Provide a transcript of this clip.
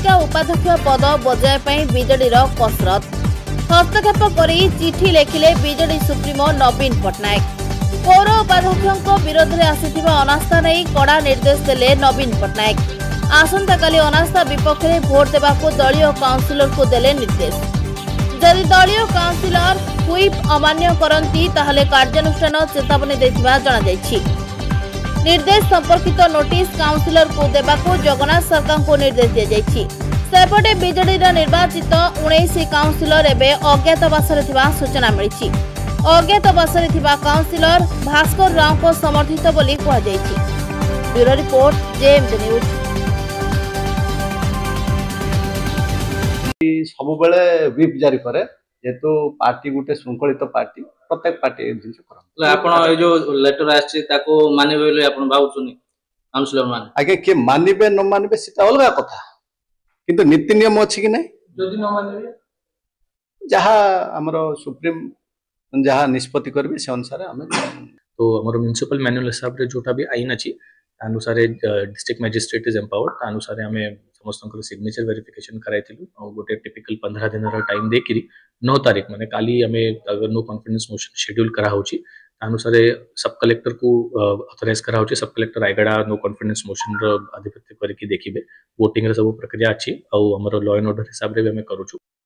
ଚିଲିକା ଉପାଧ୍ୟକ୍ଷ पद बजाय बीजेडी कसरत हस्तक्षेप कर चिठी लेखिले बीजेडी सुप्रीमो नवीन पट्टनायक पौर उपाध्यक्ष विरोध में आसीथिबा अनास्था नहीं कड़ा निर्देश देले नवीन पट्टनायक आसंता काली अनास्था विपक्ष में भोट देवाको दलीय काउंसिलर को देले निर्देश जदि दलीय काउंसिलर हुईप अमान्य करती ताहले कार्यानुष्ठान चेतावनी देथिबा जणा जायछि। निर्देश संपर्कित नोटिस काउंसिलर को देवाको जगन्नाथ सरकार को निर्देश दिया जायछि। सेपटे बीजेडी निर्वाचित 19 काउंसिलर एबे अज्ञातवास सूचना मिली। अज्ञातवास काउंसिलर भास्कर राव को समर्थित बोली कहुଯାଇଛି। Bureau report JMD news. सब बेले व्हिप जारी करे जेतु पार्टी गुटे शृंखलित पार्टी प्रत्येक पार्टी जिंस कर आपण जो लेटर आछि ताको मानिबे बोली आपण भाउछुनी काउंसिलर मान आगे के मानिबे न मानिबे सेटा अलग कथा किंतु नीति नियम अछि कि नै जदि न मानिबे जहा हमरो सुप्रीम जहा निष्पत्ति करबे से अनुसार हमें तो हमरो म्युनिसिपल मैनुअल हिसाब रे जोटा भी आईन अछि अनुसार डिस्ट्रिक्ट मजिस्ट्रेट इज एम्पावर्ड अनुसार हमें समस्त सिग्नेचर वेरिफिकेशन कराइथिलु और गोटे टिपिकल 15 दिन रा टाइम देकिरी 9 तारीख माने काली हमें अगर नो कॉन्फिडेंस मोशन शेड्यूल करा होची अनुसार सब कलेक्टर को ऑथराइज करा होची सब collector Rayagada no confidence motion रो आधिपत्य करके देखिबे वोटिंग रे सब प्रक्रिया अछि और हमरो लॉ एंड ऑर्डर हिसाब रे हमें करूछु।